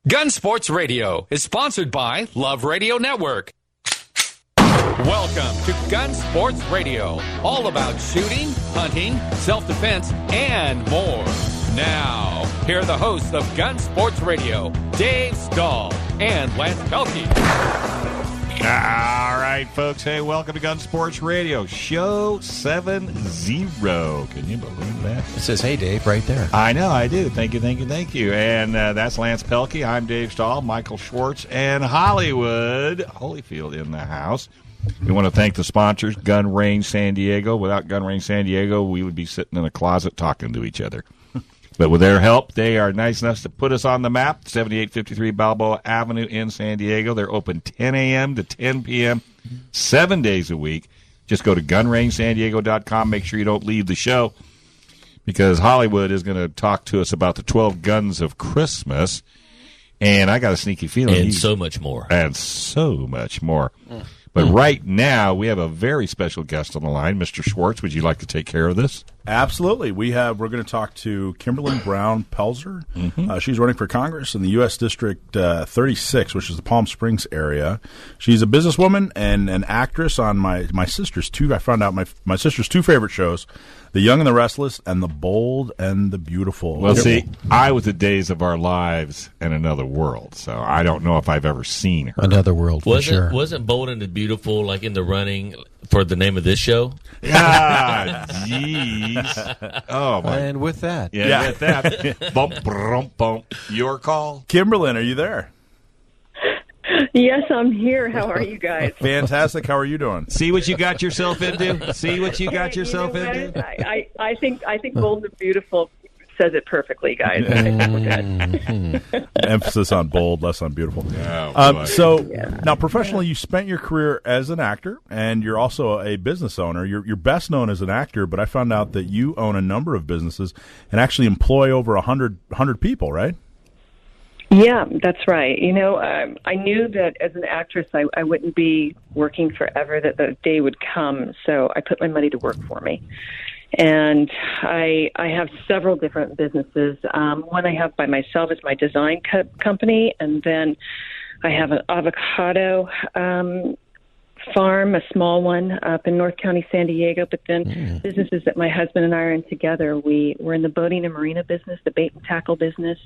Gun Sports Radio is sponsored by Love Radio Network. Welcome to Gun Sports Radio, all about shooting, hunting, self-defense, and more. Now, here are the hosts of Gun Sports Radio, Dave Stahl and Lance Pelkey. All right, folks. Hey, welcome to Gun Sports Radio, show 70. Can you believe that? It says, hey, Dave, right there. I know, I do. Thank you. And that's Lance Pelkey. I'm Dave Stahl, Michael Schwartz, and Hollywood Holyfield in the house. We want to thank the sponsors, Gun Range San Diego. Without Gun Range San Diego, we would be sitting in a closet talking to each other. But with their help, they are nice enough to put us on the map, 7853 Balboa Avenue in San Diego. They're open 10 a.m. to 10 p.m., 7 days a week. Just go to gunrangesandiego.com. Make sure you don't leave the show because Hollywood is going to talk to us about the 12 Guns of Christmas. And I got a sneaky feeling. And so much more. But right now, we have a very special guest on the line. Mr. Schwartz, would you like to take care of this? Absolutely. We're going to talk to Kimberlin Brown Pelzer. Mm-hmm. She's running for Congress in the U.S. District 36, which is the Palm Springs area. She's a businesswoman and an actress on my sister's two. I found out my sister's two favorite shows, The Young and the Restless and The Bold and the Beautiful. Well, see, I was the Days of Our Lives in Another World, so I don't know if I've ever seen her. Another World, for sure. Wasn't Bold and the Beautiful like in the running for the name of this show? Ah, jeez. Oh, my. And with that. Yeah. With that. Bump, bump. Your call. Kimberlin, are you there? Yes, I'm here. How are you guys? Fantastic. How are you doing? See what you got yourself into? I think Bold and Beautiful says it perfectly, guys. Emphasis on bold, less on beautiful. Now, professionally, you spent your career as an actor, and you're also a business owner. You're best known as an actor, but I found out that you own a number of businesses and actually employ over 100 people, right? Yeah, that's right. You know, I knew that as an actress, I wouldn't be working forever, that the day would come, so I put my money to work for me. And I have several different businesses. One I have by myself is my design company, and then I have an avocado farm, a small one up in North County, San Diego. But then businesses that my husband and I are in together, we're in the boating and marina business, the bait and tackle business,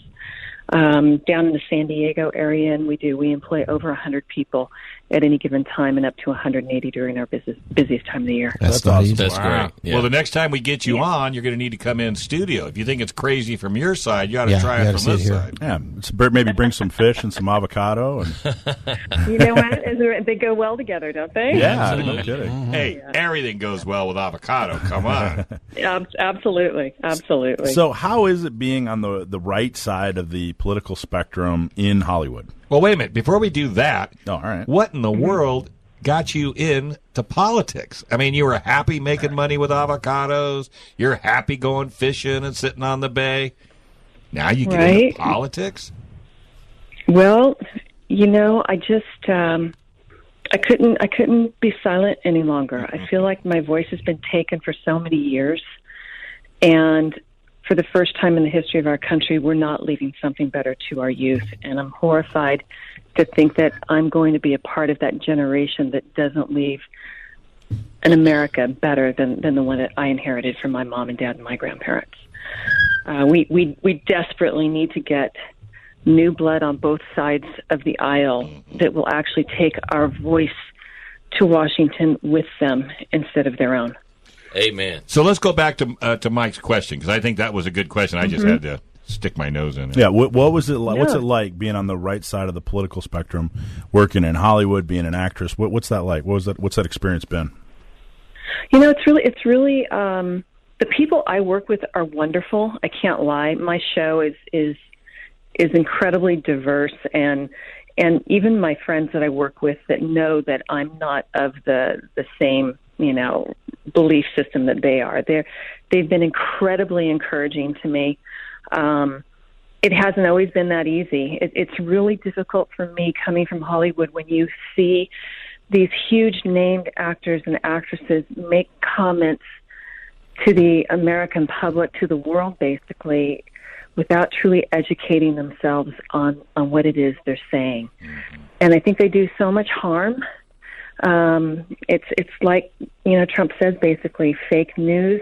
down in the San Diego area, and we employ over 100 people at any given time and up to 180 during our busiest time of the year. That's awesome. That's great. Yeah. Well, the next time we get you on, you're going to need to come in studio. If you think it's crazy from your side, you ought to try it from this side. Yeah, maybe bring some fish and some avocado. And you know what? They go well together, don't they? Yeah, no kidding. Mm-hmm. Hey, everything goes well with avocado. Come on. Absolutely. So how is it being on the right side of the political spectrum in Hollywood? Well, wait a minute. Before we do that, all right. What in the world got you into politics? I mean, you were happy making money with avocados. You're happy going fishing and sitting on the bay. Now you get into politics? Well, you know, I just I couldn't be silent any longer. I feel like my voice has been taken for so many years, and for the first time in the history of our country, we're not leaving something better to our youth. And I'm horrified to think that I'm going to be a part of that generation that doesn't leave an America better than the one that I inherited from my mom and dad and my grandparents. We desperately need to get new blood on both sides of the aisle that will actually take our voice to Washington with them instead of their own. Amen. So let's go back to Mike's question, because I think that was a good question. I just had to stick my nose in it. Yeah, what was it like? Yeah. What's it like being on the right side of the political spectrum, working in Hollywood, being an actress? What's that like? What's that experience been? You know, it's really the people I work with are wonderful. I can't lie. My show is incredibly diverse, and even my friends that I work with that know that I'm not of the same, you know, belief system that they are. They've been incredibly encouraging to me. It hasn't always been that easy. It's really difficult for me coming from Hollywood when you see these huge named actors and actresses make comments to the American public, to the world basically, without truly educating themselves on what it is they're saying. And I think they do so much harm. It's like, Trump says basically fake news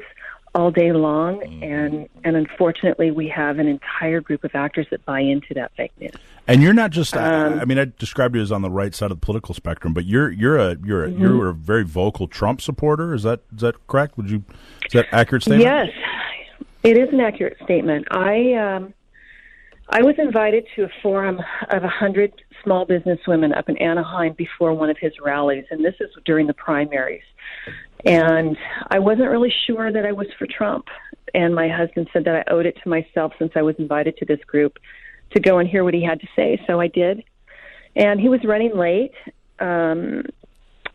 all day long, and unfortunately we have an entire group of actors that buy into that fake news. And you're not just I described you as on the right side of the political spectrum, but you're a very vocal Trump supporter. Is that correct? Is that an accurate statement? Yes, it is an accurate statement. I was invited to a forum of 100 small business women up in Anaheim before one of his rallies, and this is during the primaries. And I wasn't really sure that I was for Trump. And my husband said that I owed it to myself, since I was invited to this group, to go and hear what he had to say. So I did. And he was running late. And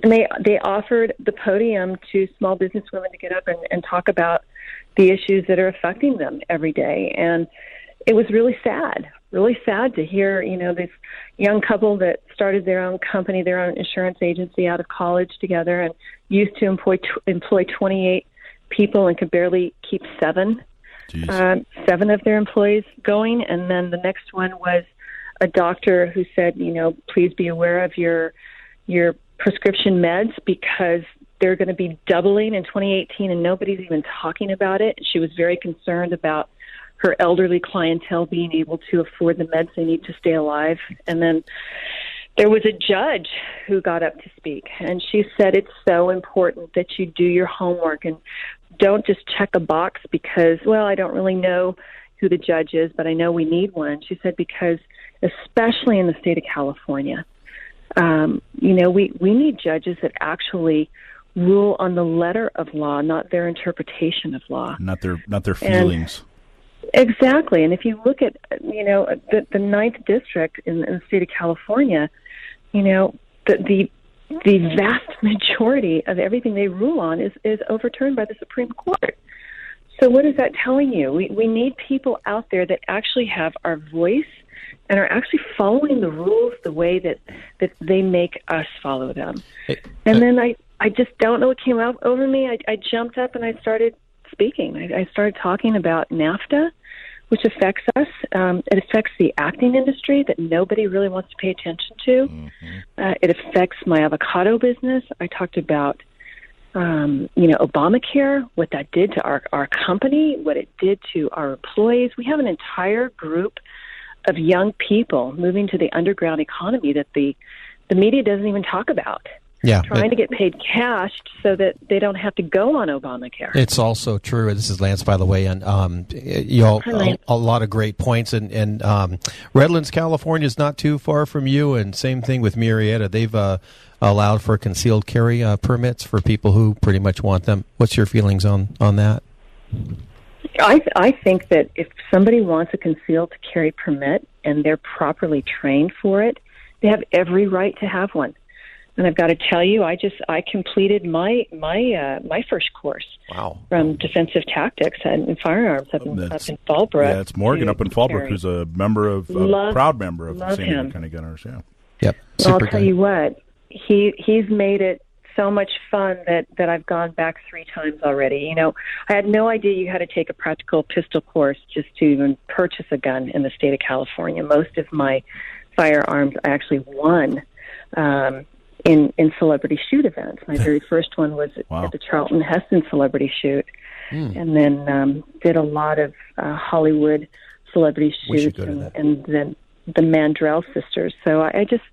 they offered the podium to small business women to get up and talk about the issues that are affecting them every day. And it was really sad to hear, this young couple that started their own company, their own insurance agency out of college together, and used to employ 28 people and could barely keep seven of their employees going. And then the next one was a doctor who said, please be aware of your prescription meds, because they're going to be doubling in 2018 and nobody's even talking about it. She was very concerned about her elderly clientele being able to afford the meds they need to stay alive. And then there was a judge who got up to speak, and she said it's so important that you do your homework and don't just check a box because, I don't really know who the judge is, but I know we need one. She said because, especially in the state of California, we need judges that actually rule on the letter of law, not their interpretation of law. Not their feelings. Exactly. And if you look at, the 9th District in the state of California, the vast majority of everything they rule on is overturned by the Supreme Court. So what is that telling you? We need people out there that actually have our voice and are actually following the rules the way that they make us follow them. And then I just don't know what came out over me. I jumped up and I started speaking. I started talking about NAFTA, which affects us. It affects the acting industry that nobody really wants to pay attention to. It affects my avocado business. I talked about, Obamacare, what that did to our company, what it did to our employees. We have an entire group of young people moving to the underground economy that the media doesn't even talk about. Yeah, trying to get paid cash so that they don't have to go on Obamacare. It's also true. This is Lance, by the way, and a lot of great points. And Redlands, California is not too far from you, and same thing with Murrieta. They've allowed for concealed carry permits for people who pretty much want them. What's your feelings on that? I think that if somebody wants a concealed carry permit and they're properly trained for it, they have every right to have one. And I've got to tell you, I completed my first course. Wow. From defensive tactics and firearms up in Fallbrook. Yeah, it's Morgan up in Fallbrook, who's a member of proud member of the San Kind of Gunners. Yeah. Yep. Well, I'll tell you what, he's made it so much fun that I've gone back 3 times already. I had no idea you had to take a practical pistol course just to even purchase a gun in the state of California. Most of my firearms I actually won. In celebrity shoot events. My very first one was at the Charlton Heston celebrity shoot, and then did a lot of Hollywood celebrity shoots, and then the Mandrell sisters. So I just,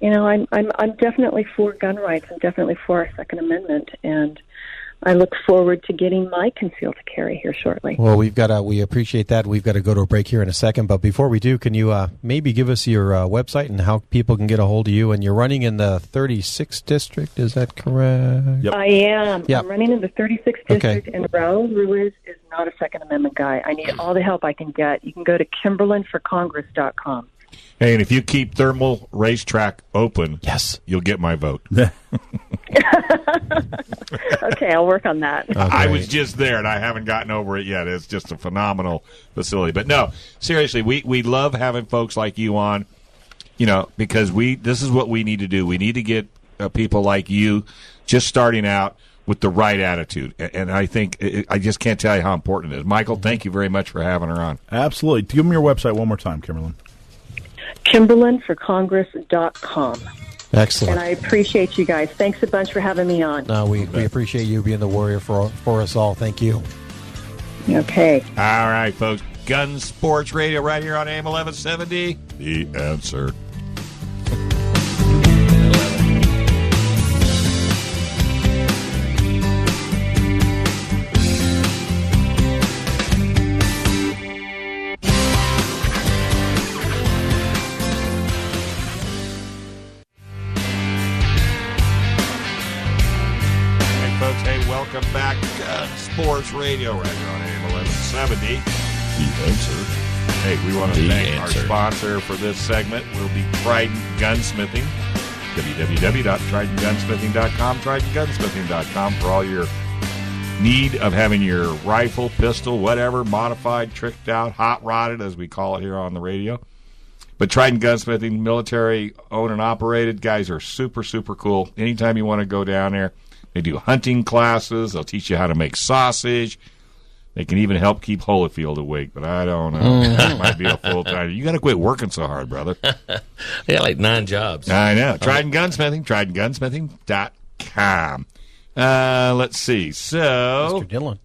I'm definitely for gun rights. I'm definitely for our Second Amendment, and I look forward to getting my concealed carry here shortly. Well, we appreciate that. We've got to go to a break here in a second, but before we do, can you maybe give us your website and how people can get a hold of you? And you're running in the 36th district, is that correct? Yep. I am. Yep. I'm running in the 36th district, and Raul Ruiz is not a Second Amendment guy. I need all the help I can get. You can go to KimberlinForCongress.com. Hey, and if you keep Thermal Racetrack open, you'll get my vote. Okay, I'll work on that. Okay. I was just there, and I haven't gotten over it yet. It's just a phenomenal facility. But no, seriously, we love having folks like you on, because this is what we need to do. We need to get people like you just starting out with the right attitude. And I think I just can't tell you how important it is. Michael, thank you very much for having her on. Absolutely. Give me your website one more time, Kimberlin. KimberlinForCongress.com. Excellent. And I appreciate you guys. Thanks a bunch for having me on. No, we appreciate you being the warrior for us all. Thank you. Okay. All right, folks. Gun Sports Radio right here on AM 1170. The Answer. Welcome back to Gun Sports Radio right here on AM 1170. The Answer. Hey, we want to thank our sponsor for this segment will be Trident Gunsmithing. www.tridentgunsmithing.com. Tridentgunsmithing.com for all your need of having your rifle, pistol, whatever, modified, tricked out, hot rodded, as we call it here on the radio. But Trident Gunsmithing, military owned and operated. Guys are super, super cool. Anytime you want to go down there, they do hunting classes. They'll teach you how to make sausage. They can even help keep Holyfield awake, but I don't know. That might be a full-time. You got to quit working so hard, brother. Yeah, like 9 jobs. I know. Trident Gunsmithing, tridentgunsmithing.com. Let's see. So, Mr. Dillon.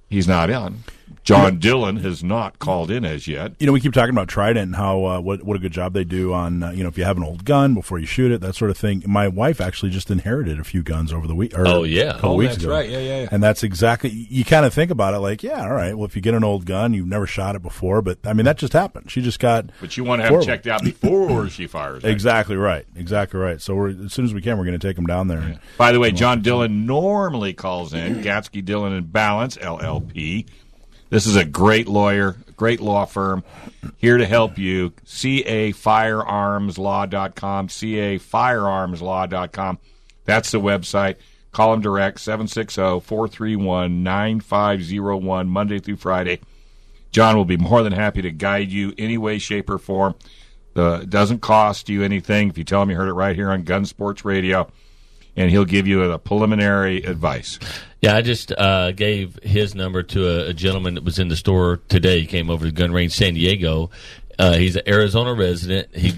He's not on. John Dillon has not called in as yet. You know, we keep talking about Trident and how what a good job they do on if you have an old gun before you shoot it, that sort of thing. My wife actually just inherited a few guns over the week. Oh yeah, a couple weeks that's ago. Right. Yeah. And that's exactly, you kind of think about it like, yeah, all right. Well, if you get an old gun, you've never shot it before, but I mean that just happened. She just got. But you want to have it checked out before she fires. Right? Exactly right. As soon as we can, we're going to take them down there. Yeah. By the way, John Dillon normally calls in. Gatsky Dillon and Balance LLP. This is a great lawyer, great law firm, here to help you. CAFirearmslaw.com, CAFirearmslaw.com. That's the website. Call them direct, 760-431-9501, Monday through Friday. John will be more than happy to guide you any way, shape, or form. It doesn't cost you anything if you tell him you heard it right here on Gun Sports Radio, and he'll give you a preliminary advice. Yeah, I just gave his number to a gentleman that was in the store today. He came over to Gun Range San Diego. He's an Arizona resident. He,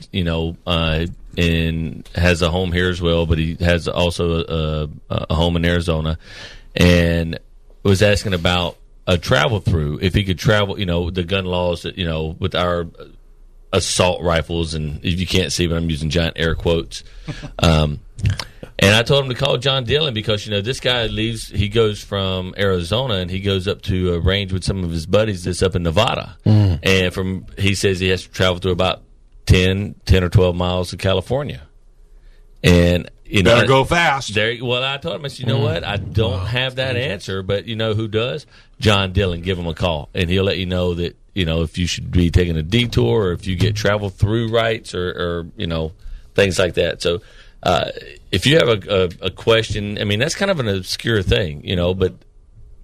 and has a home here as well, but he has also a home in Arizona, and was asking about a travel through, if he could travel, the gun laws that, with our assault rifles, and if you can't see, but I'm using giant air quotes. And I told him to call John Dillon because, this guy he goes from Arizona and he goes up to a range with some of his buddies that's up in Nevada. Mm. And he says he has to travel through about 10 or 12 miles to California. And, better go fast. I told him, I said, you know what? I don't have that answer, but you know who does? John Dillon. Give him a call, and he'll let you know that, if you should be taking a detour or if you get travel through rights or things like that. So, if you have a question, I mean, that's kind of an obscure thing, but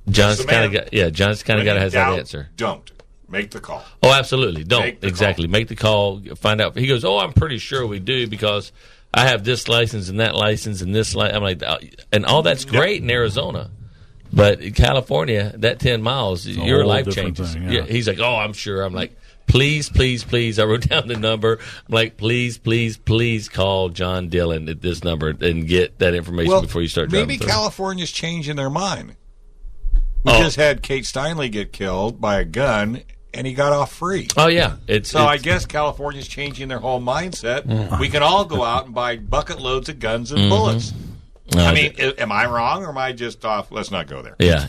John's kind of got to has that answer. Don't make the call. Oh, absolutely. Don't. Exactly. Make the call. Find out. He goes, I'm pretty sure we do because I have this license and that license and this I'm like, and all that's great in Arizona. But in California, that 10 miles, your life changes. Thing, yeah. He's like, I'm sure. I'm like, please, please, please. I wrote down the number. I'm like, please, please, please call John Dillon at this number and get that information before you start driving. Maybe California's changing their mind. We just had Kate Steinle get killed by a gun, and he got off free. Oh, yeah. I guess California's changing their whole mindset. Mm-hmm. We can all go out and buy bucket loads of guns and bullets. I mean, am I wrong, or am I just off? Let's not go there. Yeah,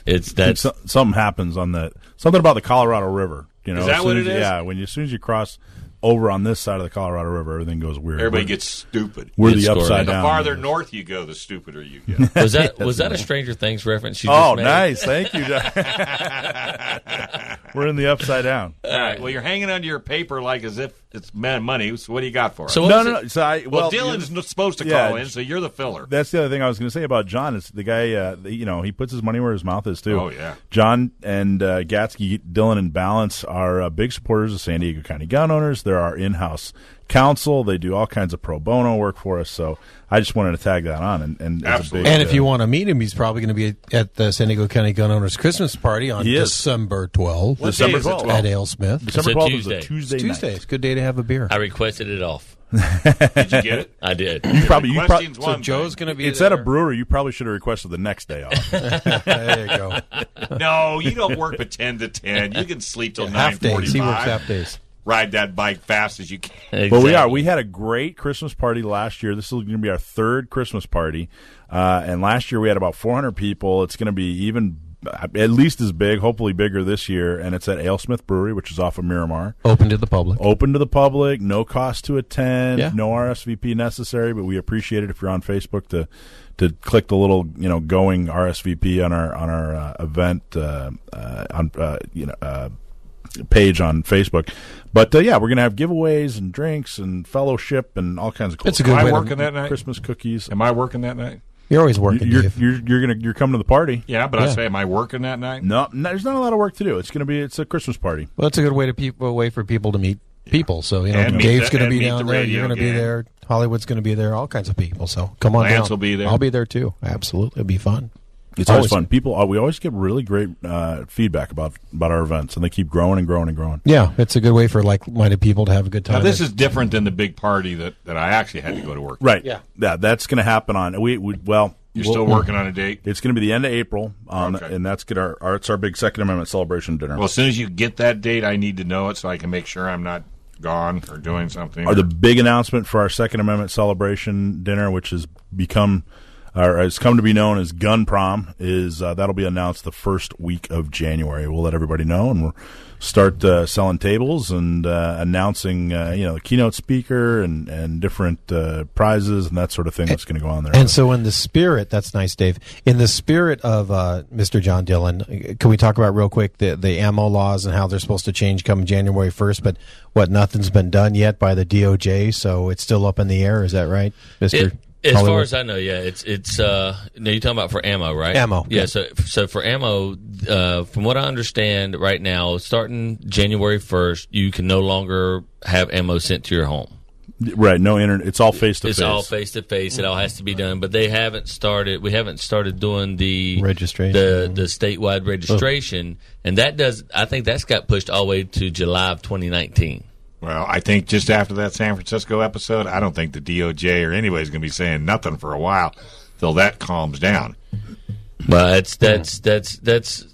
something happens on something about the Colorado River. Is that what it is? Yeah, as soon as you cross over on this side of the Colorado River, everything goes weird. Everybody gets stupid. We're the upside down. The farther north you go, the stupider you get. Was that a Stranger Things reference? Nice. Thank you, John. We're in the upside down. All right. Well, you're hanging onto your paper like as if it's money. So what do you got for us? So no. So Dylan's supposed to call in, so you're the filler. That's the other thing I was going to say about John is the guy. He puts his money where his mouth is too. Oh yeah. John and Gatsky, Dillon, and Balance are big supporters of San Diego County gun owners. They're our in-house counsel. They do all kinds of pro bono work for us. So I just wanted to tag that on. And Absolutely. And if you want to meet him, he's probably going to be at the San Diego County Gun Owners Christmas Party on December 12th. December 12th. At AleSmith. December 12th is a Tuesday night. Tuesday. It's a good day to have a beer. I requested it off. Did you get it? I did. You probably So Joe's going to be It's there. at a brewery. You probably should have requested the next day off. There you go. No, you don't work at 10 to 10. You can sleep till 9:45. Half days. He works half days. Ride that bike fast as you can. Exactly. But we had a great Christmas party last year. This is going to be our third Christmas party. And last year we had about 400 people. It's going to be even at least as big, hopefully bigger this year. And it's at AleSmith Brewery, which is off of Miramar. Open to the public. Open to the public. No cost to attend. Yeah. No RSVP necessary. But we appreciate it if you're on Facebook to click the little going RSVP on our event page on Facebook. But we're going to have giveaways and drinks and fellowship and all kinds of cool It's a stuff. good Am way I to- working that night? Christmas cookies. Am I working that night? You're always working, Dave. You're coming to the party. Yeah, but I Yeah. say, am I working that night? No, there's not a lot of work to do. It's a Christmas party. Well, it's a good way for people to meet people. So, And meet Dave's the- going to and be meet down the there. radio You're going to be gang. there. Hollywood's going to be there. All kinds of people. So come on Lance down. will be there. I'll be there too. Absolutely. It'll be fun. It's always fun. People, we always get really great feedback about our events, and they keep growing and growing and growing. Yeah, it's a good way for like-minded people to have a good time. Now, this is different than the big party that I actually had to go to work. Right. Yeah. That's going to happen on. You're still working on a date? It's going to be the end of April, Okay. and that's it's our big Second Amendment celebration dinner. Well, as soon as you get that date, I need to know it so I can make sure I'm not gone or doing something. The big announcement for our Second Amendment celebration dinner, which has come to be known as Gun Prom, is that'll be announced the first week of January. We'll let everybody know, and we'll start selling tables and announcing the keynote speaker and different prizes and that sort of thing that's going to go on there. And so in the spirit, that's nice, Dave. In the spirit of Mr. John Dillon, can we talk about real quick the ammo laws and how they're supposed to change come January 1st, but nothing's been done yet by the DOJ, so it's still up in the air. Is that right, Mr. As Hollywood? far as I know, yeah, it's you're talking about for ammo, right? Ammo, yeah. yeah. So for ammo, from what I understand right now, starting January 1st, you can no longer have ammo sent to your home. Right, no internet. It's all face to face. It's all face to face. It all has to be done, but they haven't started. We haven't started doing the registration, the statewide registration, and I think that's got pushed all the way to July of 2019. Well, I think just after that San Francisco episode, I don't think the DOJ or anybody's going to be saying nothing for a while till that calms down. Well, that's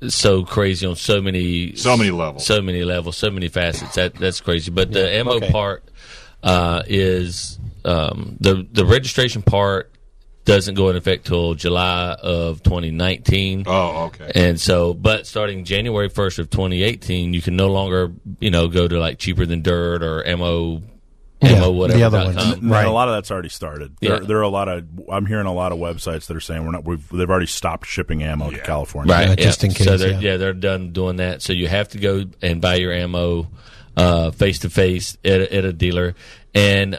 so crazy on so many levels, so many facets. That's crazy. But the ammo part is the registration part doesn't go in effect till July of 2019. Oh, okay. And so, but starting January 1st of 2018, you can no longer, go to like Cheaper Than Dirt or ammo whatever. The other ones. And Right. a lot of that's already started. Yeah. There are a lot of. I'm hearing a lot of websites that are saying they've already stopped shipping ammo to California. Right. Yeah, just in case, So yeah. they're done doing that. So you have to go and buy your ammo face to face at a dealer. And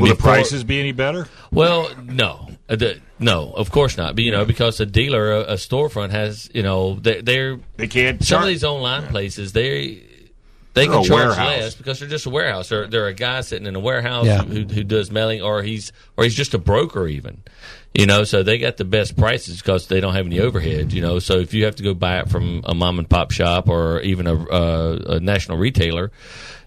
will the prices be any better? Well, no, no, of course not. But because a dealer, a storefront has, They can't. some of these online places they can a charge warehouse. less because they're just a warehouse. They're a guy sitting in a warehouse Yeah. who does mailing, or he's just a broker even. So they got the best prices because they don't have any overhead. So if you have to go buy it from a mom and pop shop or even a national retailer,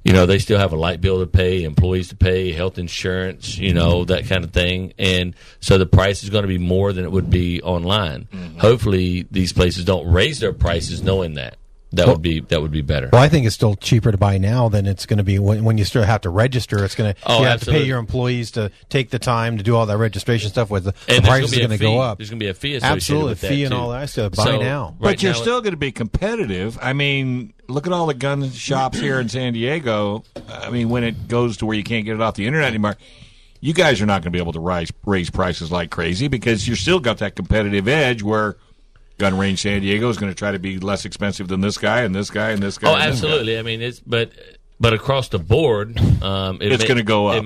they still have a light bill to pay, employees to pay, health insurance, that kind of thing. And so the price is going to be more than it would be online. Mm-hmm. Hopefully these places don't raise their prices knowing that. That would be better. Well, I think it's still cheaper to buy now than it's going to be when you still have to register. It's going to you have to pay your employees to take the time to do all that registration stuff. With the price is going to go up. There's going to be a fee associated Absolutely, with that fee and too. all that. I still buy now. But you're still going to be competitive. I mean, look at all the gun shops here in San Diego. I mean, when it goes to where you can't get it off the internet anymore, you guys are not going to be able to raise prices like crazy because you're still got that competitive edge where Gun Range San Diego is going to try to be less expensive than this guy and this guy and this guy. Oh, absolutely. I mean, but across the board, it's going to go up. It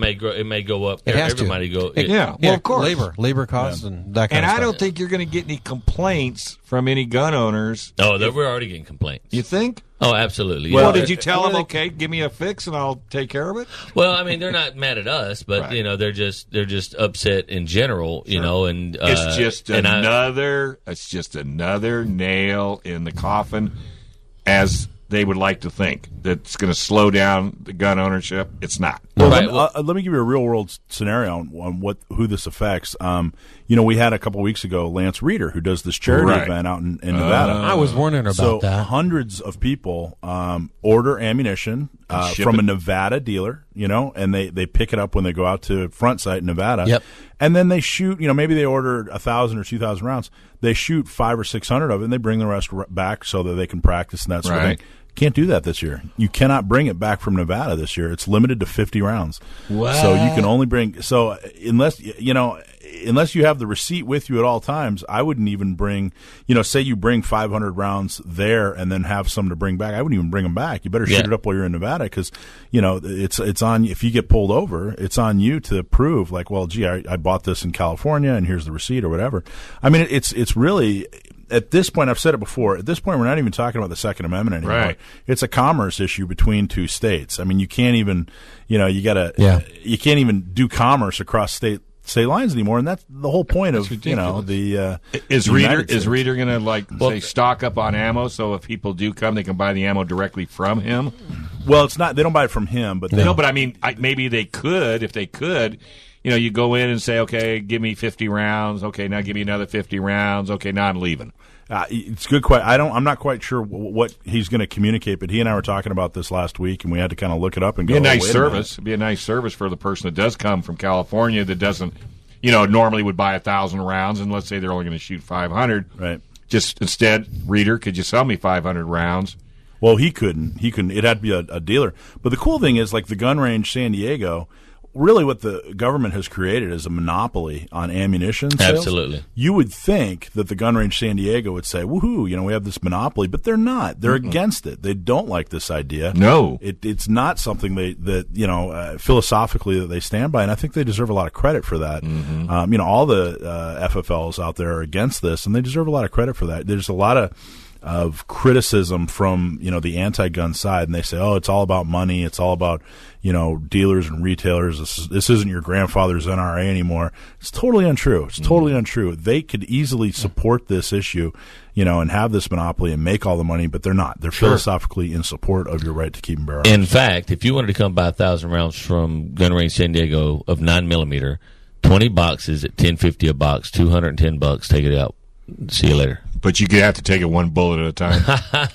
may go up. It has Everybody to. go. Well, of course, labor costs and that kind and of stuff. I don't think you're going to get any complaints from any gun owners. Oh, we're already getting complaints. You think? Oh, absolutely. Well, Yeah. did you tell them, okay, give me a fix and I'll take care of it? Well, I mean, they're not mad at us, but Right. they're just upset in general, and It's just another nail in the coffin, as they would like to think, that's going to slow down the gun ownership. It's not. Well, Right. let me give you a real world scenario on who this affects. We had a couple weeks ago Lance Reeder, who does this charity Right. event out in Nevada. I was wondering about So that. hundreds of people order ammunition ship from it. a Nevada dealer, and they pick it up when they go out to Front Sight in Nevada. Yep. And then they shoot, maybe they order 1,000 or 2,000 rounds. They shoot 500 or 600 of it, and they bring the rest back so that they can practice and that sort of Right. thing. Can't do that this year. You cannot bring it back from Nevada this year. It's limited to 50 rounds. What? So you can only bring. So unless you have the receipt with you at all times, I wouldn't even bring. Say you bring 500 rounds there and then have some to bring back. I wouldn't even bring them back. You better shoot it up while you're in Nevada, because it's on. If you get pulled over, it's on you to prove, like, well, gee, I bought this in California and here's the receipt or whatever. I mean, it's really. At this point, I've said it before, at this point, we're not even talking about the Second Amendment anymore. Right. It's a commerce issue between two states. I mean, you can't even, you can't even do commerce across state lines anymore, and that's the whole point of, ridiculous. Is Reeder going to say stock up on ammo, so if people do come, they can buy the ammo directly from him? Well, it's not. They don't buy it from him, but No, but I mean, maybe they could if they could. You go in and say, okay, give me 50 rounds. Okay, now give me another 50 rounds. Okay, now I'm leaving. It's a good question. I'm not quite sure what he's going to communicate, but he and I were talking about this last week, and we had to kind of look it up and go. Be a nice wait service. It'd be a nice service for the person that does come from California that doesn't, normally would buy 1,000 rounds, and let's say they're only going to shoot 500. Right. Just instead, Reeder, could you sell me 500 rounds? Well, he couldn't. It had to be a dealer. But the cool thing is, like the gun range San Diego, really what the government has created is a monopoly on ammunition sales. Absolutely. You would think that the gun range San Diego would say, woohoo, we have this monopoly, but they're not. They're against it. They don't like this idea. No. It's not something philosophically that they stand by, and I think they deserve a lot of credit for that. Mm-hmm. All the FFLs out there are against this, and they deserve a lot of credit for that. There's a lot of criticism from the anti-gun side, and they say, oh, it's all about money, it's all about dealers and retailers, this isn't your grandfather's NRA anymore. It's totally untrue. It's totally untrue. They could easily support this issue and have this monopoly and make all the money, but they're not. They're philosophically in support of your right to keep and bear arms. In fact, if you wanted to come buy 1,000 rounds from Gun Range San Diego of 9mm, 20 boxes at $10.50 a box, $210. Take it out. See you later. But you have to take it one bullet at a time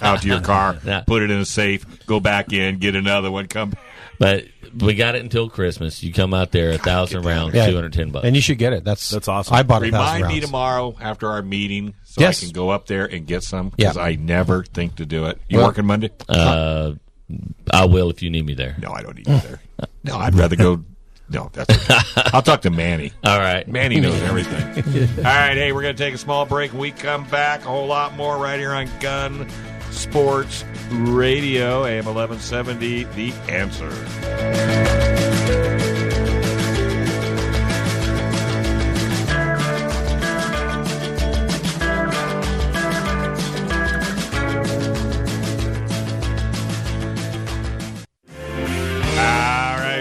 out to your car, put it in a safe, go back in, get another one, come back. But we got it until Christmas. You come out there, 1,000 rounds, $210. And you should get it. That's awesome. I bought 1,000 rounds. Remind me tomorrow after our meeting so Yes. I can go up there and get some, because I never think to do it. You Well- working Monday? I will if you need me there. No, I don't need you there. No, I'd rather go. No, that's okay. I'll talk to Manny. All right. Manny knows everything. All right, hey, we're going to take a small break. When we come back, a whole lot more right here on Gun Sports Radio, AM 1170, The Answer.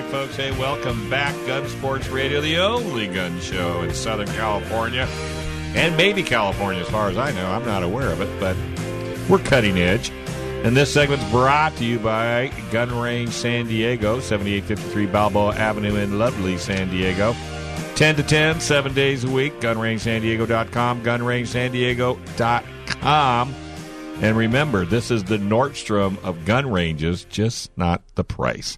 Folks, hey, welcome back. Gun Sports Radio, the only gun show in Southern California, and maybe California as far as I know. I'm not aware of it, but we're cutting edge. And this segment's brought to you by Gun Range San Diego, 7853 Balboa Avenue in lovely San Diego. 10 to 10, 7 days a week. GunRangeSanDiego.com, GunRangeSanDiego.com. And remember, this is the Nordstrom of gun ranges, just not the price.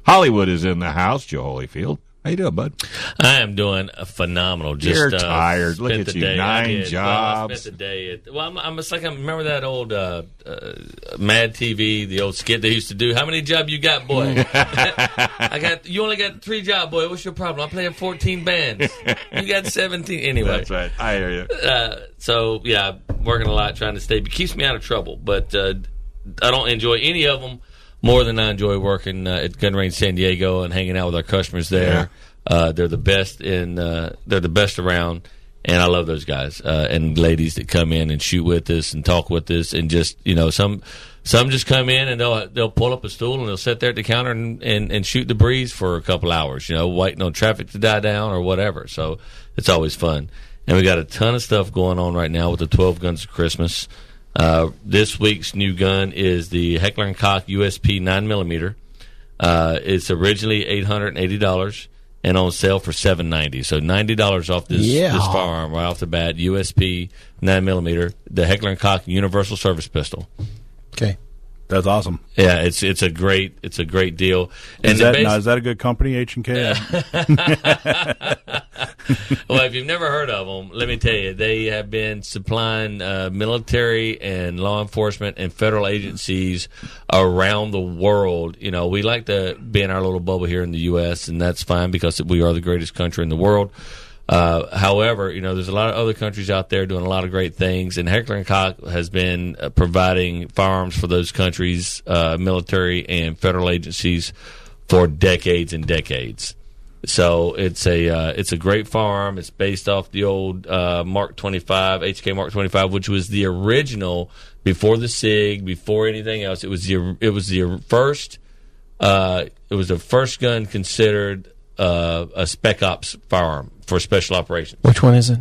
Hollywood is in the house. Joe Holyfield. How you doing, bud? I am doing phenomenal. You're tired. Look at you. Day. 9 jobs. Well, I spent the day I remember that old Mad TV, the old skit they used to do. How many jobs you got, boy? You only got 3 jobs, boy. What's your problem? I'm playing 14 bands. You got 17. Anyway. That's right. I hear you. So, yeah, working a lot trying to stay. It keeps me out of trouble, but I don't enjoy any of them more than I enjoy working at Gun Range San Diego and hanging out with our customers there. Yeah. They're the best they're the best around, And I love those guys and ladies that come in and shoot with us and talk with us, and just some just come in and they'll pull up a stool and they'll sit there at the counter and shoot the breeze for a couple hours, waiting on traffic to die down or whatever. So it's always fun. And we got a ton of stuff going on right now with the 12 Guns of Christmas. This week's new gun is the Heckler & Koch USP 9mm. It's originally $880 and on sale for $790. So $90 off this firearm right off the bat. USP 9mm, the Heckler & Koch Universal Service Pistol. Okay. That's awesome. Yeah, it's a great deal. And is that a good company, H&K? Well, if you've never heard of them, let me tell you, they have been supplying military and law enforcement and federal agencies around the world. We like to be in our little bubble here in the U.S., and that's fine because we are the greatest country in the world. However, there's a lot of other countries out there doing a lot of great things, and Heckler & Koch has been providing firearms for those countries, military and federal agencies, for decades and decades. So it's a great firearm. It's based off the old Mark 25, HK Mark 25, which was the original before the SIG, before anything else. It was the first gun considered a Spec Ops firearm for special operations. Which one is it?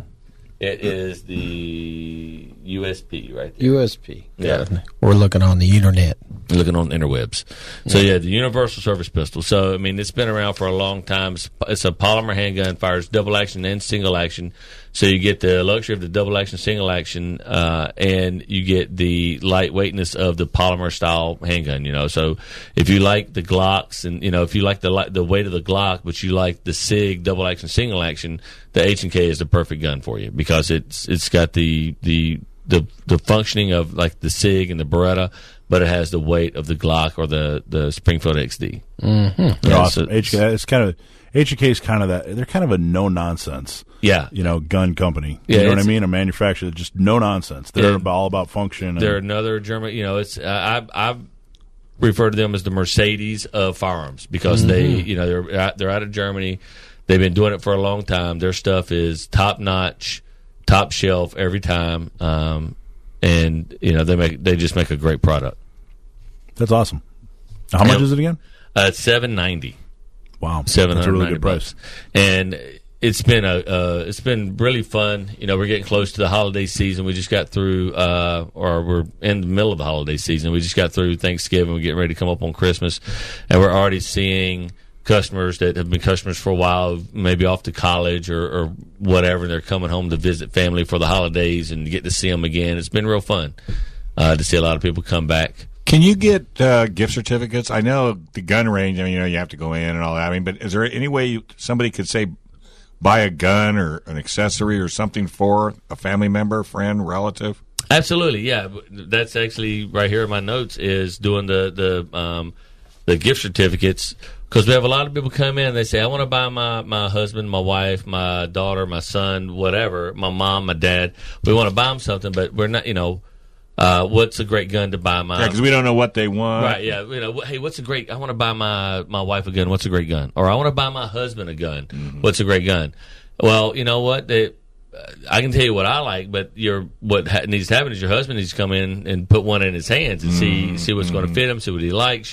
It is the USP right there. USP. Yeah. We're looking on the internet. Looking on the interwebs. So, the Universal Service Pistol. So, it's been around for a long time. It's a polymer handgun, fires double action and single action. So, you get the luxury of the double action, single action, and you get the lightweightness of the polymer style handgun, So, if you like the Glocks and, if you like the weight of the Glock, but you like the SIG, double action, single action, the H&K is the perfect gun for you because it's got the functioning of like the SIG and the Beretta, but it has the weight of the Glock or the Springfield XD. Mm-hmm. They're awesome. H&K is kind of that. They're kind of a no nonsense. Yeah, gun company. Yeah, you know what I mean? A manufacturer, just no nonsense. They're all about function. They're another German. I've referred to them as the Mercedes of firearms because they're out of Germany. They've been doing it for a long time. Their stuff is top notch, top shelf every time, and they just make a great product. That's awesome. How much is it again? It's $790. Wow, $790. That's a really good price. And it's been really fun. We're getting close to the holiday season. We just got through, or we're in the middle of the holiday season. We just got through Thanksgiving. We're getting ready to come up on Christmas, and we're already seeing customers that have been customers for a while, maybe off to college or whatever. They're coming home to visit family for the holidays and get to see them again. It's been real fun to see a lot of people come back. Can you get gift certificates? I know the gun range, you have to go in and all that. But is there any way somebody could say buy a gun or an accessory or something for a family member, friend, relative? Absolutely, yeah. That's actually right here in my notes is doing the gift certificates. Because we have a lot of people come in and they say, I want to buy my husband, my wife, my daughter, my son, whatever, my mom, my dad. We want to buy them something, but we're not, what's a great gun to buy my... Yeah, because we don't know what they want. Right, yeah. Hey, I want to buy my wife a gun. What's a great gun? Or I want to buy my husband a gun. Mm-hmm. What's a great gun? Well, you know what? I can tell you what I like, but needs to happen is your husband needs to come in and put one in his hands and see what's going to fit him, see what he likes,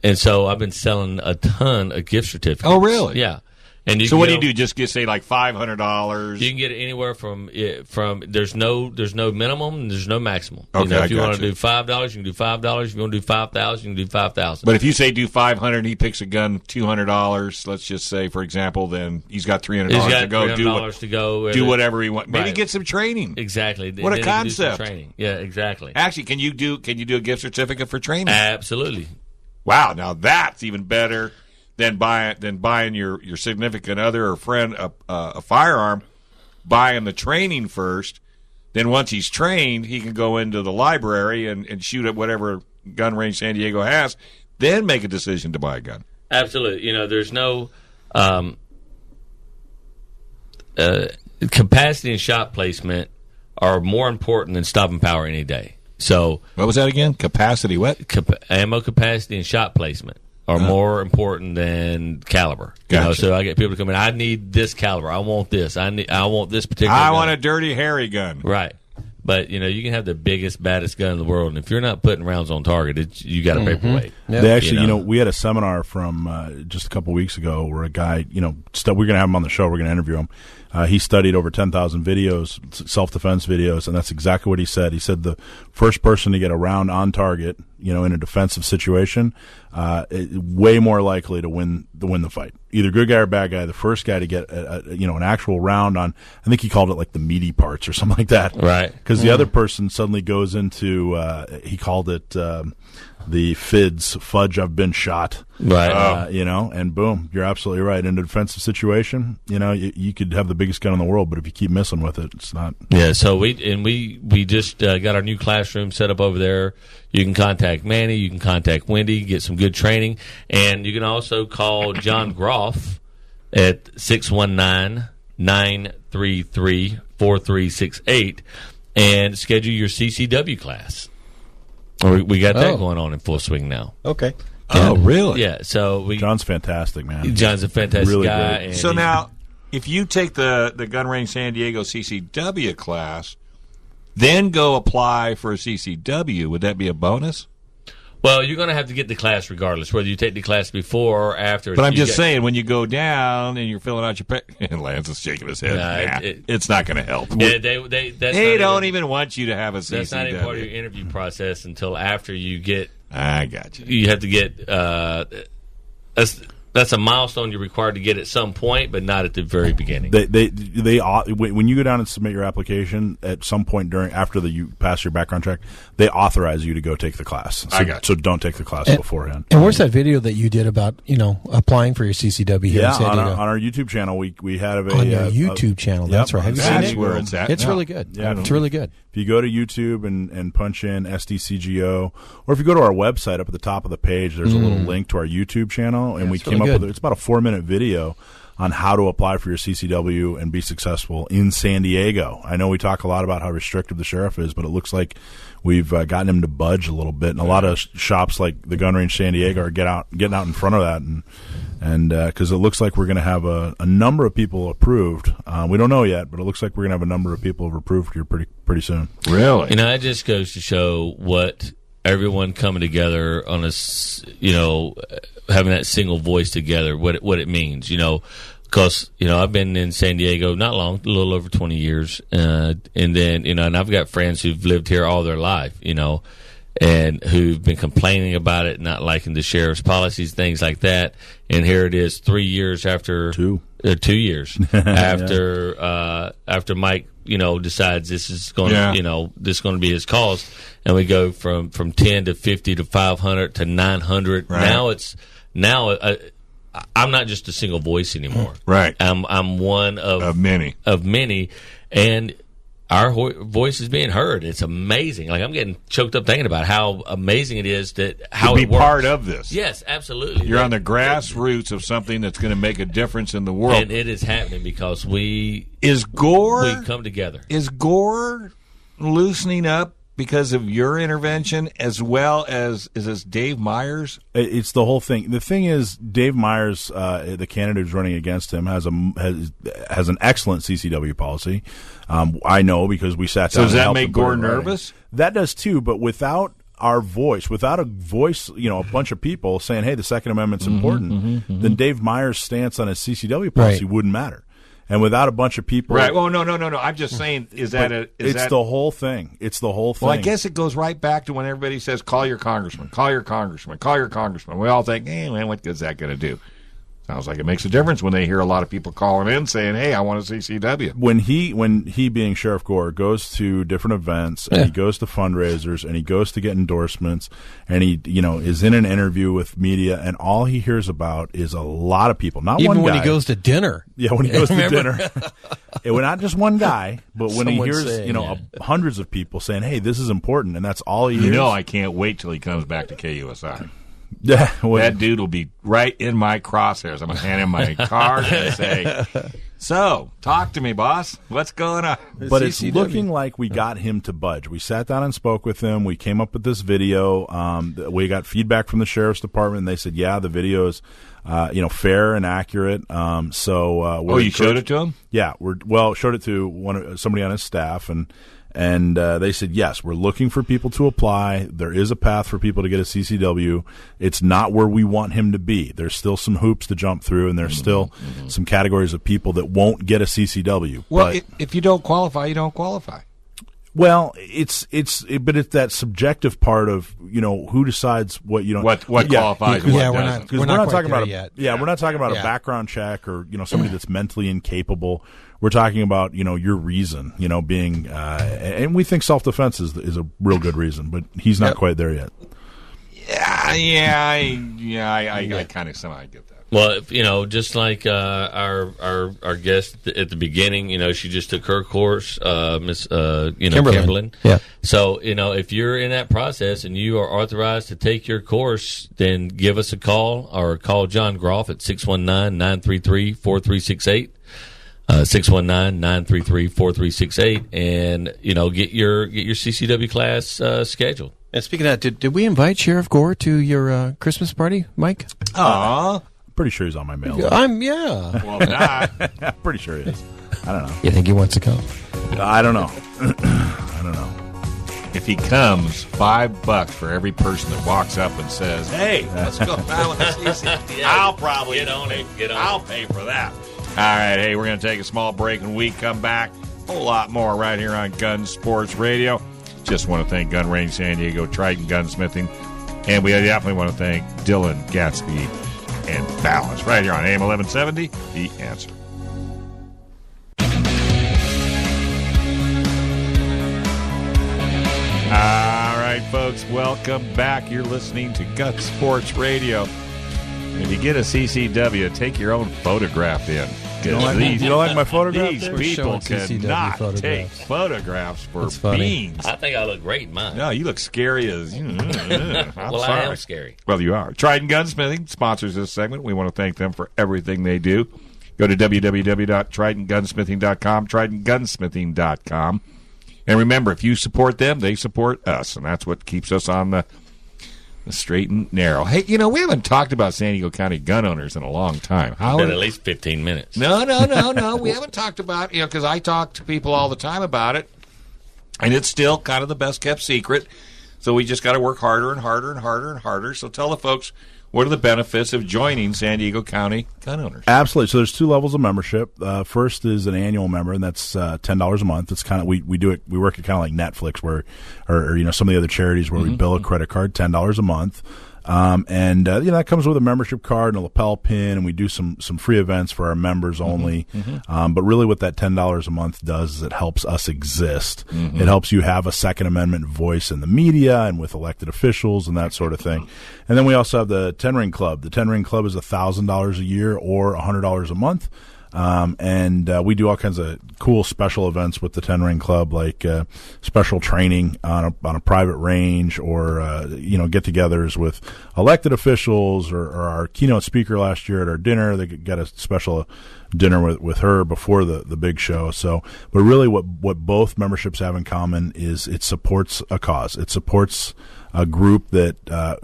And so I've been selling a ton of gift certificates. Oh, really? Yeah. So what do you do? Just say like $500? You can get it anywhere from there's no minimum, there's no maximum. Okay, if you want to do $5, you can do $5. If you want to do $5,000, you can do $5,000. But if you say do $500 and he picks a gun $200, let's just say for example, then he's got $300 to go. $300 to go. Do whatever he wants. Maybe right. Get some training. Exactly. What a concept. Training. Yeah, exactly. Actually, can you do a gift certificate for training? Absolutely. Wow, now that's even better than buying your significant other or friend a firearm. Buying the training first, then once he's trained, he can go into the library and shoot at whatever gun range San Diego has. Then make a decision to buy a gun. Absolutely, there's no capacity and shot placement are more important than stopping power any day. So what was that again? Capacity what? Ammo capacity and shot placement. are more important than caliber. Gotcha. So I get people to come in. I need this caliber. I want this. I want this particular. I gun. want a dirty, hairy gun. Right. But you can have the biggest, baddest gun in the world, and if you're not putting rounds on target, you got a paperweight. Yep. They actually, we had a seminar from just a couple weeks ago where a guy, we're going to have him on the show. We're going to interview him. He studied over 10,000 videos, self-defense videos, and that's exactly what he said. He said the first person to get a round on target, in a defensive situation, way more likely to win the fight. Either good guy or bad guy. The first guy to get an actual round on, I think he called it like the meaty parts or something like that. Right. Because the other person suddenly goes into, he called it the fudge, I've been shot. Right. And boom, you're absolutely right. In a defensive situation, you could have the biggest gun in the world, but if you keep missing with it, it's not. Yeah, so we just got our new classroom set up over there. You can contact Manny, you can contact Wendy, get some good training, and you can also call John Groff at 619-933-4368 and schedule your CCW class. We got that going on in full swing now. Okay. Oh, really? Yeah. So John's fantastic, man. John's a fantastic Really guy. great. And So now, if you take the Gun Range San Diego CCW class, then go apply for a CCW, would that be a bonus? well, you're going to have to get the class regardless, whether you take the class before or after. But I'm just saying, when you go down and you're filling out your and Lance is shaking his head. It's not going to help. Yeah, they don't even want you to have a CCW. That's not even part of your interview process until after you get. I got you. You have to get. That's a milestone you're required to get at some point, but not at the very beginning. When you go down and submit your application at some point after you pass your background check, they authorize you to go take the class. So don't take the class beforehand. And where's that video that you did about applying for your CCW here in San Diego? on our YouTube channel, we have on your YouTube channel. That's right. Have you seen That's it? where it's at. It's really good. Yeah, it's really good. If you go to YouTube and punch in SDCGO, or if you go to our website, up at the top of the page, there's a little link to our YouTube channel, and we came up with it's about a 4-minute video on how to apply for your CCW and be successful in San Diego. I know we talk a lot about how restrictive the sheriff is, but it looks like we've gotten him to budge a little bit, and a lot of shops like the Gun Range San Diego are getting out in front of that, and because it looks like we're going to have a number of people approved. We don't know yet, but it looks like we're going to have a number of people approved here pretty soon. Really? It just goes to show what everyone coming together on having that single voice together, what it means, because I've been in San Diego not long, a little over 20 years, and then and I've got friends who've lived here all their life, and who've been complaining about it, not liking the sheriff's policies, things like that. And here it is, 3 years after 2 years after after Mike decides this is going this is going to be his cause, and we go from 10 to 50 to 500 to 900. Right. Now I'm not just a single voice anymore. Right. I'm one of many, and our voice is being heard. It's amazing. Like, I'm getting choked up thinking about how amazing it is how to be it works. part of this. Yes, absolutely. You're on the grassroots of something that's going to make a difference in the world. And it is happening because we come together. Is Gore loosening up because of your intervention, as well as is this Dave Myers? It's the whole thing. The thing is, Dave Myers, the candidate who's running against him, has an excellent CCW policy. I know because we sat down. So does that make Gore nervous? That does too, but without our voice, without a voice, a bunch of people saying, "Hey, the Second Amendment's important," then Dave Myers' stance on his CCW policy wouldn't matter. And without a bunch of people, right? Well, no. I'm just saying, the whole thing. It's the whole thing. Well, I guess it goes right back to when everybody says, "Call your congressman, call your congressman, call your congressman." We all think, "Hey, man, what is that going to do?" Sounds like it makes a difference when they hear a lot of people calling in saying, "Hey, I want a CCW." When he being Sheriff Gore goes to different events and he goes to fundraisers and he goes to get endorsements and he is in an interview with media and all he hears about is a lot of people, not even one guy. when he goes to dinner. Yeah, when he goes to dinner, not just one guy, but when he hears hundreds of people saying, "Hey, this is important," and that's all he hears. I can't wait till he comes back to KUSI. Yeah, that dude will be right in my crosshairs. I'm going to hand him my card and say, So, talk to me, boss. What's going on? But it's looking like we got him to budge. We sat down and spoke with him. We came up with this video. We got feedback from the sheriff's department. And they said, yeah, the video is, fair and accurate. You showed it to him? Yeah, showed it to somebody on his staff, and they said, yes, we're looking for people to apply. There is a path for people to get a CCW. It's not where we want him to be. There's still some hoops to jump through, and there's still some categories of people that won't get a CCW. Well, if you don't qualify, you don't qualify. Well, it's that subjective part of who decides what what qualifies. Yeah, we're not talking about yet. we're not talking about a background check or somebody that's mentally incapable. We're talking about your reason, being and we think self-defense is a real good reason, but he's not quite there yet. I kind of somehow get that. Well, just like our guest at the beginning, she just took her course, Miss Kimberlin. Yeah. So, if you're in that process and you are authorized to take your course, then give us a call or call John Groff at 619-933-4368. 619-933-4368, and get your CCW class scheduled. And speaking of that, did we invite Sheriff Gore to your Christmas party, Mike? I'm pretty sure he's on my mail list. Well, not. I'm pretty sure he is. I don't know. You think he wants to come? I don't know. I don't know. If he comes, $5 for every person that walks up and says, "Hey, let's go down with the CC." Yeah, I'll probably get on it. I'll pay for that. All right, hey, we're going to take a small break. When we come back, a whole lot more right here on Gun Sports Radio. Just want to thank Gun Range San Diego, Triton Gunsmithing, and we definitely want to thank Dylan Gatsby and Balance right here on AM 1170, The Answer. All right, folks, welcome back. You're listening to Gun Sports Radio. If you get a CCW, take your own photograph in. You don't like my photograph? These There? people CCW cannot photographs. take photographs for That's funny. beans. I think I look great in mine. No, you look scary as. I'm Well, sorry. I am scary. Well, you are. Triton Gunsmithing sponsors this segment. We want to thank them for everything they do. Go to www.tritongunsmithing.com, tritongunsmithing.com. And remember, if you support them, they support us. And that's what keeps us on the straight and narrow. Hey, we haven't talked about San Diego County gun owners in a long time. Been at least 15 minutes. No. We haven't talked about, because I talk to people all the time about it, and it's still kind of the best kept secret. So we just got to work harder and harder and harder and harder. So tell the folks, what are the benefits of joining San Diego County gun owners? Absolutely. So there's two levels of membership. First is an annual member, and that's $10 a month. It's kind of we do it. We work it kind of like Netflix, where or some of the other charities where we bill a credit card $10 a month. That comes with a membership card and a lapel pin, and we do some free events for our members only. But really what that $10 a month does is it helps us exist. It helps you have a Second Amendment voice in the media and with elected officials and that sort of thing. And then we also have the 10 Ring Club. The 10 Ring Club is $1,000 a year or $100 a month. We do all kinds of cool special events with the 10 Ring Club, like special training on a private range, or get-togethers with elected officials, or our keynote speaker last year at our dinner. They got a special dinner with her before the big show. So, but really, what both memberships have in common is it supports a cause. It supports a group that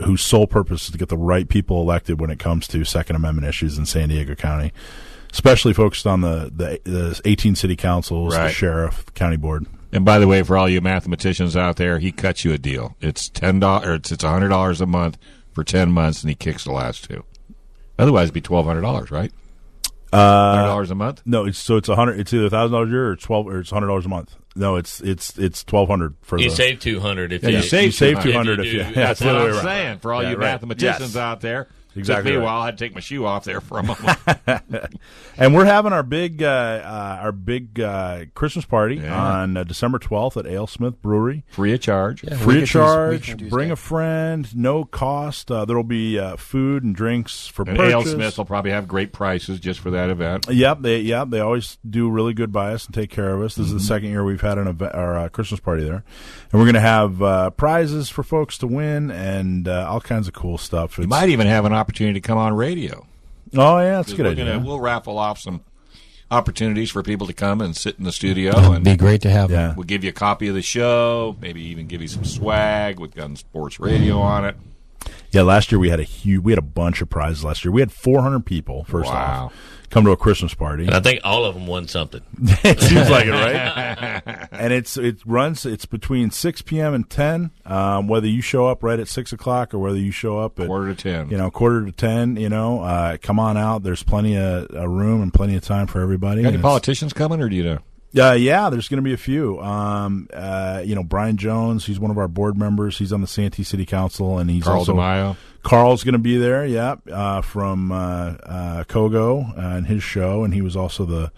whose sole purpose is to get the right people elected when it comes to Second Amendment issues in San Diego County. Especially focused on the 18 city councils, the sheriff, the county board. And by the way, for all you mathematicians out there, he cuts you a deal. It's $10. It's $100 a month for 10 months, and he kicks the last two. Otherwise, it'd be $1,200, right? $100 a month. No, it's $100. It's either $1,000 a year or it's $100 a month. No, it's $1,200 for you save $200 if you save $200 if you. That's what I'm saying. For all you mathematicians out there. Exactly. Took me a while. I had to take my shoe off there for a moment. And we're having our big Christmas party on December 12th at Ale Smith Brewery. Free of charge. Yeah, free of charge. Bring a friend. No cost. There will be food and drinks for purchase. Ale Smith will probably have great prices just for that event. Yep. They always do really good by us and take care of us. This is the second year we've had our Christmas party there. And we're going to have prizes for folks to win and all kinds of cool stuff. You might even have an opportunity to come on radio. Oh, yeah, that's a good idea. We'll raffle off some opportunities for people to come and sit in the studio. It would And be great to have Yeah. them. we'll give you a copy of the show, maybe even give you some swag with Gun Sports Radio on it. Yeah, last year we had a bunch of prizes last year. We had 400 people, first Wow. off, come to a Christmas party. And I think all of them won something. It seems like it, right? And it's between 6 p.m. and 10, whether you show up right at 6 o'clock or whether you show up at Quarter to 10. quarter to 10, come on out. There's plenty of room and plenty of time for everybody. Got any And politicians coming, or do you know? yeah, there's going to be a few. Brian Jones, he's one of our board members. He's on the Santee City Council, and he's Carl also DeMaio. Carl's going to be there. From Kogo and his show, and he was also the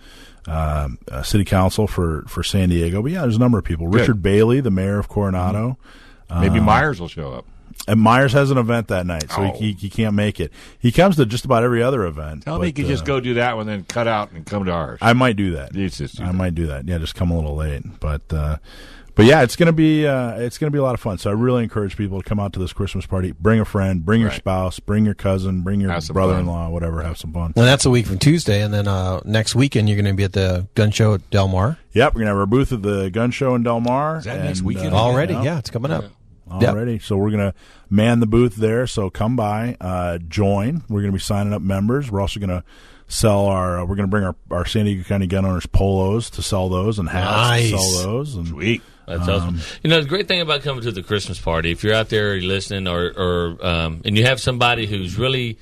city council for San Diego. But yeah, there's a number of people. Good. Richard Bailey, the mayor of Coronado. Maybe Myers will show up. And Myers has an event that night, so Oh. he can't make it. He comes to just about every other event. Tell me he could just go do that one, then cut out and come to ours. I might do that. You just do I that. might do that. Yeah, just come a little late, but yeah, it's gonna be a lot of fun. So I really encourage people to come out to this Christmas party. Bring a friend, bring your Right. spouse, bring your cousin, bring your Have some brother-in-law, whatever. Have some fun. Well, that's a week from Tuesday, and then next weekend you're going to be at the gun show at Del Mar. Yep, we're gonna have our booth at the gun show in Del Mar. Is that next and, weekend? Already, yeah. yeah, it's coming up. Already. So we're going to man the booth there. So come by, join. We're going to be signing up members. We're also going to sell we're going to bring our San Diego County gun owners polos to sell those and hats Nice. to sell those. And Sweet. That's awesome. The great thing about coming to the Christmas party, if you're out there you're listening, or and you have somebody who's really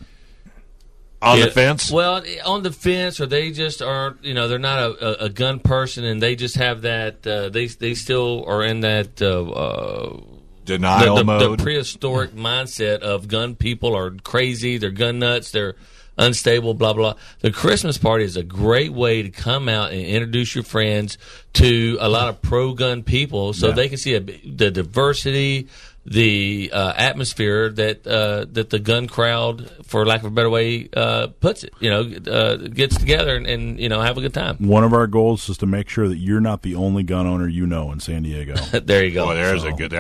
On the fence? well, on the fence, or they just aren't, they're not a gun person, and they just have that. They still are in that. Denial the mode. prehistoric mindset of gun people are crazy, they're gun nuts, they're unstable, blah, blah. The Christmas party is a great way to come out and introduce your friends to a lot of pro-gun people so they can see the diversity, the atmosphere that the gun crowd, for lack of a better way, puts it, gets together and have a good time. one of our goals is to make sure that you're not the only gun owner in San Diego. There you go. Boy, there's a good.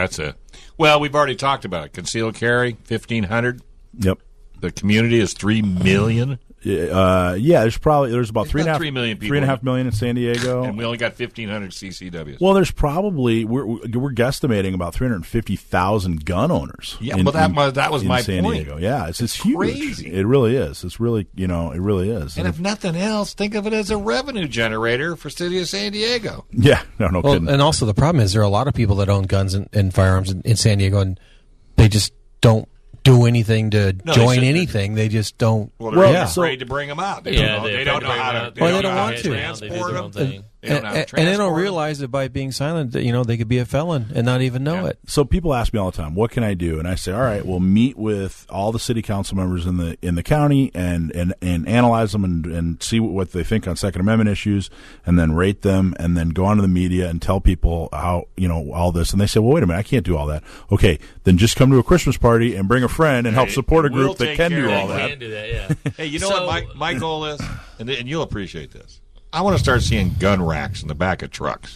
Well, we've already talked about it. Concealed carry, 1,500. Yep. The community is 3 million. There's about There's about 3 million people. 3.5 million in San Diego. And we only got 1,500 CCWs. Well, there's probably we're guesstimating about 350,000 gun owners. Yeah, well, that was in my San point. Diego. Yeah, it's huge. Crazy. It really is. It's really it really is. And if nothing else, think of it as a revenue generator for City of San Diego. yeah, no Well, kidding. and also the problem is there are a lot of people that own guns and firearms in San Diego, and they just don't do anything to No, join they shouldn't. anything. They just don't. Well, they're yeah. afraid to bring them out. They Yeah, don't know, they're they don't afraid know to how bring to. them out. Well, they don't know how want to. transport They do their own them. thing. They don't know how to And they transport don't them. realize that by being silent, that they could be a felon and not even know it. So people ask me all the time, what can I do? And I say, all right, we'll meet with all the city council members in the county and analyze them and see what they think on Second Amendment issues, and then rate them, and then go on to the media and tell people how all this. And they say, well, wait a minute, I can't do all that. Okay, then just come to a Christmas party and bring a friend and help support a we'll group that take can care do of all it. that. Can do that, yeah. Hey, you know So- what my goal is? And you'll appreciate this. I want to start seeing gun racks in the back of trucks.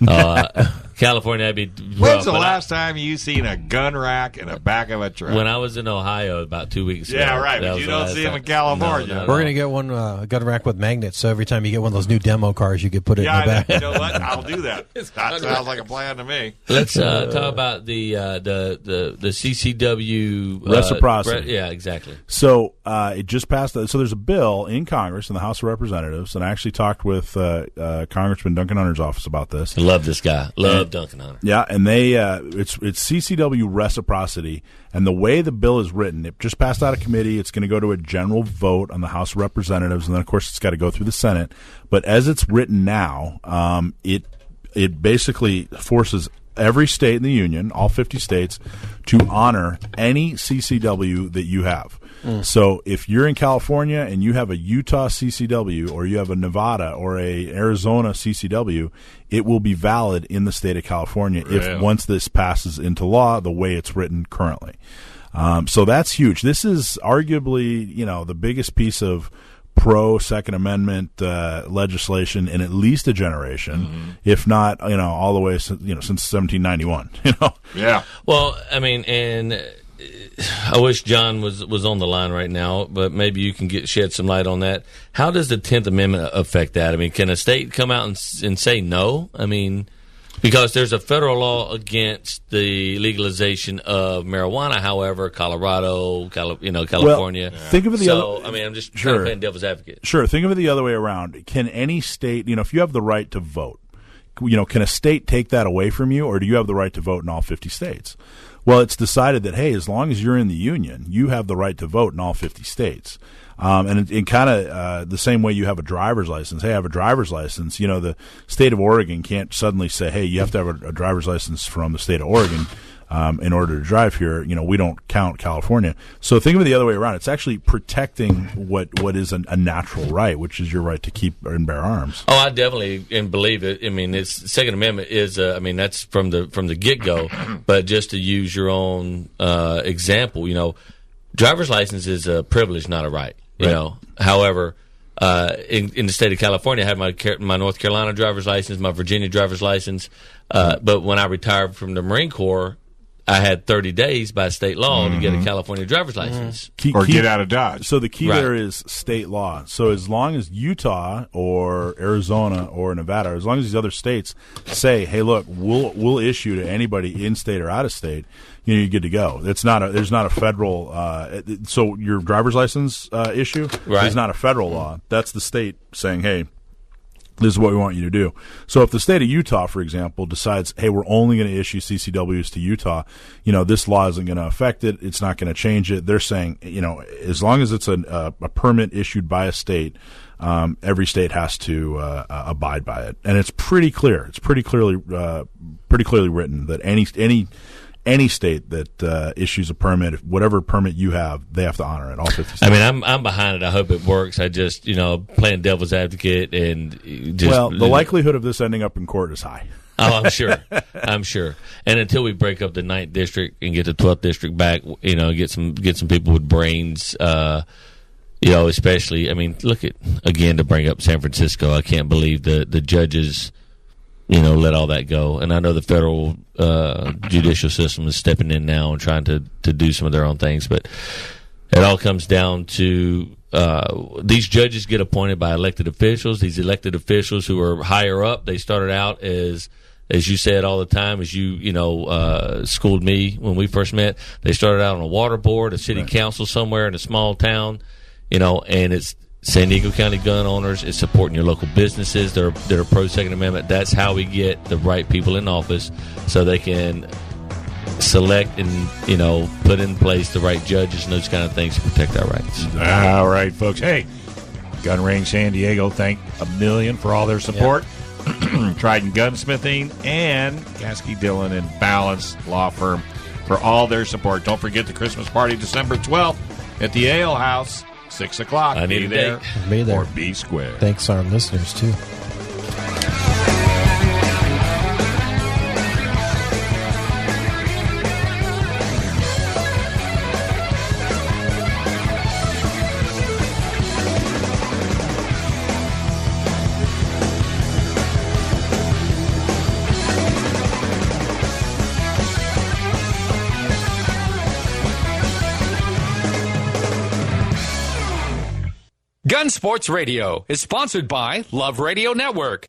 California, that'd be When's rough, the but last time you seen a gun rack in the back of a truck? when I was in Ohio about 2 weeks ago. Yeah, right, that but was you the don't last see 'em time. in California. No, not at We're all. going to get one gun rack with magnets, so every time you get one of those new demo cars, you could put it yeah, in the back. you know what? I'll do that. That sounds like a plan to me. Let's talk about the CCW Reciprocity. yeah, exactly. So it just passed. So there's a bill in Congress in the House of Representatives, and I actually talked with Congressman Duncan Hunter's office about this. I love this guy. Love Duncan Hunter. Yeah, and they it's CCW Reciprocity, and the way the bill is written, it just passed out of committee. It's going to go to a general vote on the House of Representatives, and then of course it's got to go through the Senate. But as it's written now, it basically forces every state in the union, all 50 states, to honor any CCW that you have. So if you're in California and you have a Utah CCW, or you have a Nevada or a Arizona CCW, it will be valid in the state of California if once this passes into law the way it's written currently. So that's huge. This is arguably, the biggest piece of pro Second Amendment legislation in at least a generation, if not, all the way since 1791. Yeah. Well, I mean, and I wish John was on the line right now, but maybe you can shed some light on that. How does the 10th Amendment affect that? I mean, can a state come out and say no? I mean, because there's a federal law against the legalization of marijuana. However, Colorado, California. Well, think of it I'm just kind of playing devil's advocate. Sure. Think of it the other way around. Can any state, if you have the right to vote, can a state take that away from you, or do you have the right to vote in all 50 states? Well, it's decided that, hey, as long as you're in the union, you have the right to vote in all 50 states. And in kind of the same way you have a driver's license. Hey, I have a driver's license. The state of Oregon can't suddenly say, hey, you have to have a driver's license from the state of Oregon in order to drive here. We don't count California. So think of it the other way around. It's actually protecting what is a natural right, which is your right to keep and bear arms. Oh, I definitely believe it. I mean, it's Second Amendment is. That's from the get-go. But just to use your own example, driver's license is a privilege, not a right. However, in the state of California, I have my North Carolina driver's license, my Virginia driver's license. But when I retired from the Marine Corps, I had 30 days by state law to get a California driver's license. Get out of Dodge. So the key there is state law. So as long as Utah or Arizona or Nevada, as long as these other states say, hey, look, we'll issue to anybody in state or out of state, you're good to go. There's not a federal. So your driver's license issue is not a federal law. That's the state saying, hey, this is what we want you to do. So if the state of Utah, for example, decides, hey, we're only going to issue CCWs to Utah, this law isn't going to affect it. It's not going to change it. They're saying, as long as it's a permit issued by a state, every state has to abide by it. And it's pretty clear. It's pretty clearly written that any state that issues a permit, whatever permit you have, they have to honor it. All 50 states. I mean, I'm behind it. I hope it works. I just, playing devil's advocate and the likelihood of this ending up in court is high. Oh, I'm sure. And until we break up the 9th district and get the 12th district back, get some people with brains. Especially, look at again to bring up San Francisco. I can't believe the judges. Let all that go. And I know the federal judicial system is stepping in now and trying to do some of their own things. But it all comes down to these judges get appointed by elected officials. These elected officials who are higher up, they started out as you said all the time, as you schooled me when we first met. They started out on a water board, a city council somewhere in a small town, and it's San Diego County gun owners is supporting your local businesses. They're pro Second Amendment. That's how we get the right people in office, so they can select and put in place the right judges and those kind of things to protect our rights. All right, folks. Hey, Gun Range San Diego, thank a million for all their support. Trident Gunsmithing and Caskey Dillon and Balance Law Firm for all their support. Don't forget the Christmas party December 12th at the Ale House. 6 o'clock. I need be there. Be there. Or be square. Thanks our listeners, too. Gun Sports Radio is sponsored by Love Radio Network.